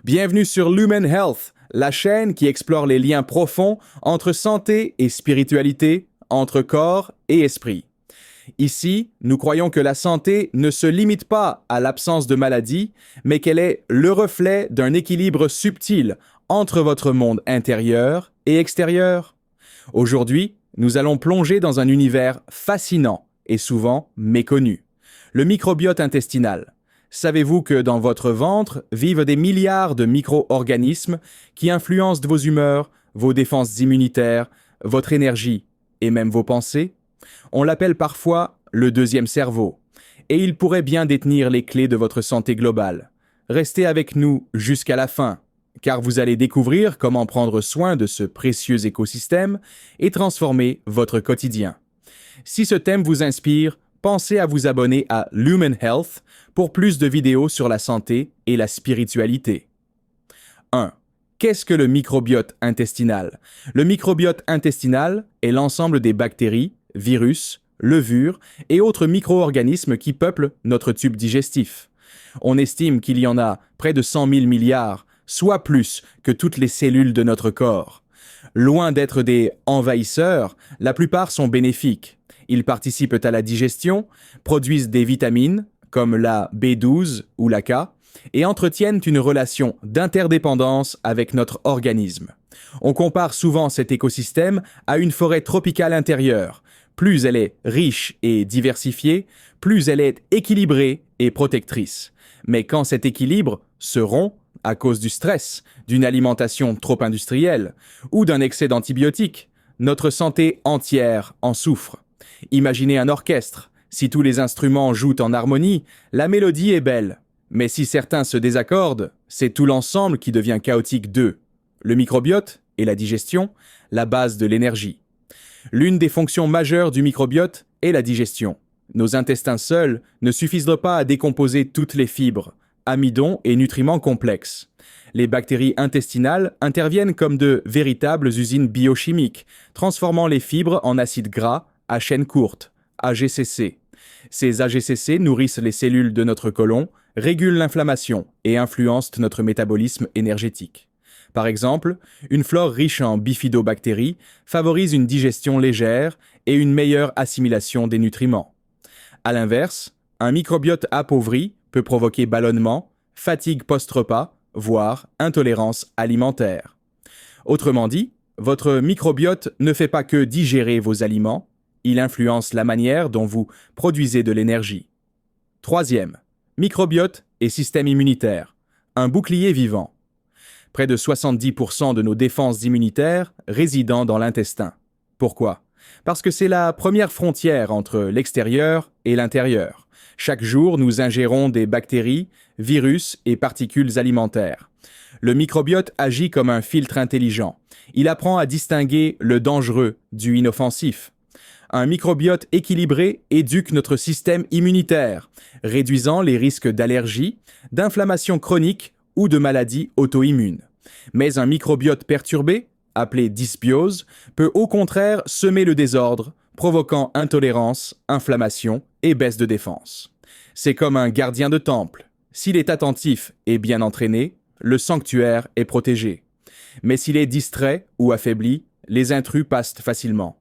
Bienvenue sur Lumen Health, la chaîne qui explore les liens profonds entre santé et spiritualité, entre corps et esprit. Ici, nous croyons que la santé ne se limite pas à l'absence de maladie, mais qu'elle est le reflet d'un équilibre subtil entre votre monde intérieur et extérieur. Aujourd'hui, nous allons plonger dans un univers fascinant et souvent méconnu, le microbiote intestinal. Savez-vous que dans votre ventre vivent des milliards de micro-organismes qui influencent vos humeurs, vos défenses immunitaires, votre énergie et même vos pensées? On l'appelle parfois le deuxième cerveau, et il pourrait bien détenir les clés de votre santé globale. Restez avec nous jusqu'à la fin, car vous allez découvrir comment prendre soin de ce précieux écosystème et transformer votre quotidien. Si ce thème vous inspire, pensez à vous abonner à Lumen Health pour plus de vidéos sur la santé et la spiritualité. 1. Qu'est-ce que le microbiote intestinal? Le microbiote intestinal est l'ensemble des bactéries, virus, levures et autres micro-organismes qui peuplent notre tube digestif. On estime qu'il y en a près de 100 000 milliards, soit plus que toutes les cellules de notre corps. Loin d'être des envahisseurs, la plupart sont bénéfiques. Ils participent à la digestion, produisent des vitamines, comme la B12 ou la K, et entretiennent une relation d'interdépendance avec notre organisme. On compare souvent cet écosystème à une forêt tropicale intérieure. Plus elle est riche et diversifiée, plus elle est équilibrée et protectrice. Mais quand cet équilibre se rompt à cause du stress, d'une alimentation trop industrielle ou d'un excès d'antibiotiques, notre santé entière en souffre. Imaginez un orchestre. Si tous les instruments jouent en harmonie, la mélodie est belle. Mais si certains se désaccordent, c'est tout l'ensemble qui devient chaotique d'eux. Le microbiote et la digestion, la base de l'énergie. L'une des fonctions majeures du microbiote est la digestion. Nos intestins seuls ne suffisent pas à décomposer toutes les fibres, amidons et nutriments complexes. Les bactéries intestinales interviennent comme de véritables usines biochimiques, transformant les fibres en acides gras à chaîne courte, AGCC. Ces AGCC nourrissent les cellules de notre côlon, régulent l'inflammation et influencent notre métabolisme énergétique. Par exemple, une flore riche en bifidobactéries favorise une digestion légère et une meilleure assimilation des nutriments. À l'inverse, un microbiote appauvri peut provoquer ballonnement, fatigue post-repas, voire intolérance alimentaire. Autrement dit, votre microbiote ne fait pas que digérer vos aliments, il influence la manière dont vous produisez de l'énergie. 3e, microbiote et système immunitaire, un bouclier vivant. Près de 70% de nos défenses immunitaires résident dans l'intestin. Pourquoi? Parce que c'est la première frontière entre l'extérieur et l'intérieur. Chaque jour, nous ingérons des bactéries, virus et particules alimentaires. Le microbiote agit comme un filtre intelligent. Il apprend à distinguer le dangereux du inoffensif. Un microbiote équilibré éduque notre système immunitaire, réduisant les risques d'allergie, d'inflammation chronique ou de maladies auto-immunes. Mais un microbiote perturbé, appelé dysbiose, peut au contraire semer le désordre, provoquant intolérance, inflammation et baisse de défense. C'est comme un gardien de temple. S'il est attentif et bien entraîné, le sanctuaire est protégé. Mais s'il est distrait ou affaibli, les intrus passent facilement.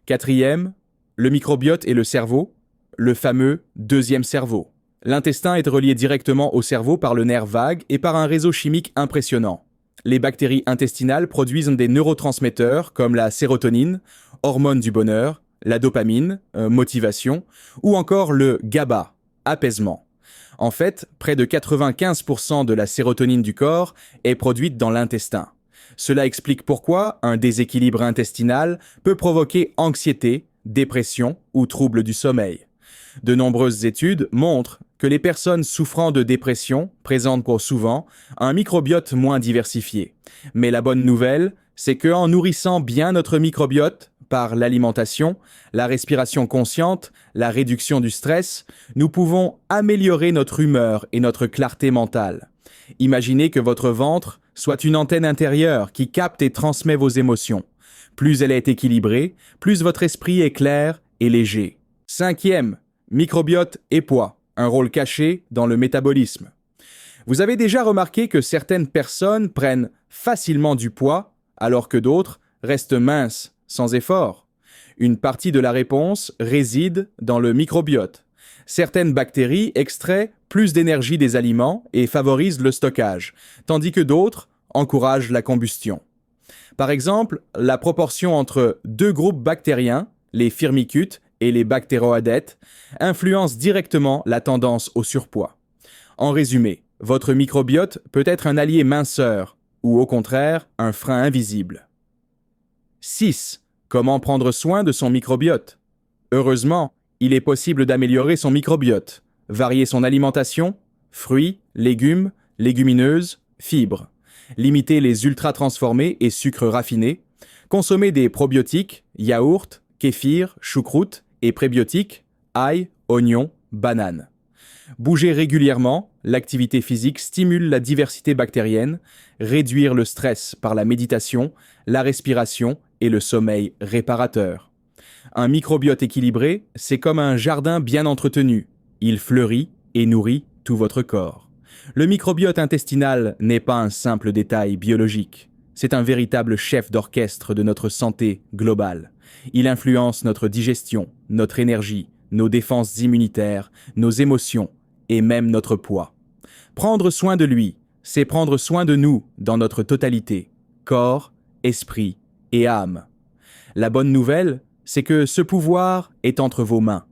4e, le microbiote et le cerveau, le fameux deuxième cerveau. L'intestin est relié directement au cerveau par le nerf vague et par un réseau chimique impressionnant. Les bactéries intestinales produisent des neurotransmetteurs comme la sérotonine, hormone du bonheur, la dopamine, motivation, ou encore le GABA, apaisement. En fait, près de 95% de la sérotonine du corps est produite dans l'intestin. Cela explique pourquoi un déséquilibre intestinal peut provoquer anxiété, dépression ou troubles du sommeil. De nombreuses études montrent que les personnes souffrant de dépression présentent pour souvent un microbiote moins diversifié. Mais la bonne nouvelle, c'est qu'en nourrissant bien notre microbiote par l'alimentation, la respiration consciente, la réduction du stress, nous pouvons améliorer notre humeur et notre clarté mentale. Imaginez que votre ventre soit une antenne intérieure qui capte et transmet vos émotions. Plus elle est équilibrée, plus votre esprit est clair et léger. 5e, microbiote et poids, un rôle caché dans le métabolisme. Vous avez déjà remarqué que certaines personnes prennent facilement du poids, alors que d'autres restent minces, sans effort. Une partie de la réponse réside dans le microbiote. Certaines bactéries extraient plus d'énergie des aliments et favorisent le stockage, tandis que d'autres encouragent la combustion. Par exemple, la proportion entre deux groupes bactériens, les firmicutes et les bactéroadètes, influence directement la tendance au surpoids. En résumé, votre microbiote peut être un allié minceur ou au contraire un frein invisible. 6. Comment prendre soin de son microbiote? Heureusement, il est possible d'améliorer son microbiote, varier son alimentation, fruits, légumes, légumineuses, fibres, limiter les ultra-transformés et sucres raffinés, consommer des probiotiques, yaourts, kéfir, choucroute et prébiotiques, ail, oignons, bananes. Bouger régulièrement, l'activité physique stimule la diversité bactérienne, réduire le stress par la méditation, la respiration et le sommeil réparateur. Un microbiote équilibré, c'est comme un jardin bien entretenu. Il fleurit et nourrit tout votre corps. Le microbiote intestinal n'est pas un simple détail biologique. C'est un véritable chef d'orchestre de notre santé globale. Il influence notre digestion, notre énergie, nos défenses immunitaires, nos émotions et même notre poids. Prendre soin de lui, c'est prendre soin de nous dans notre totalité, corps, esprit et âme. La bonne nouvelle, c'est que ce pouvoir est entre vos mains.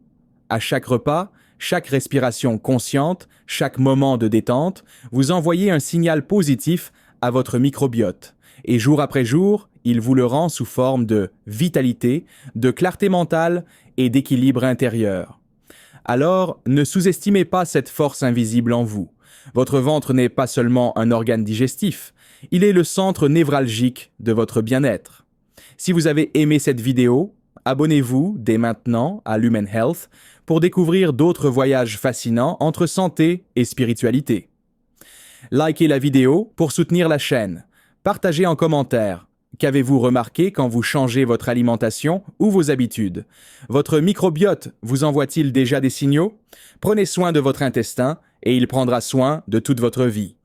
À chaque repas, chaque respiration consciente, chaque moment de détente, vous envoyez un signal positif à votre microbiote. Et jour après jour, il vous le rend sous forme de vitalité, de clarté mentale et d'équilibre intérieur. Alors, ne sous-estimez pas cette force invisible en vous. Votre ventre n'est pas seulement un organe digestif, il est le centre névralgique de votre bien-être. Si vous avez aimé cette vidéo, abonnez-vous dès maintenant à Lumen Health pour découvrir d'autres voyages fascinants entre santé et spiritualité. Likez la vidéo pour soutenir la chaîne. Partagez en commentaire. Qu'avez-vous remarqué quand vous changez votre alimentation ou vos habitudes? Votre microbiote vous envoie-t-il déjà des signaux? Prenez soin de votre intestin et il prendra soin de toute votre vie.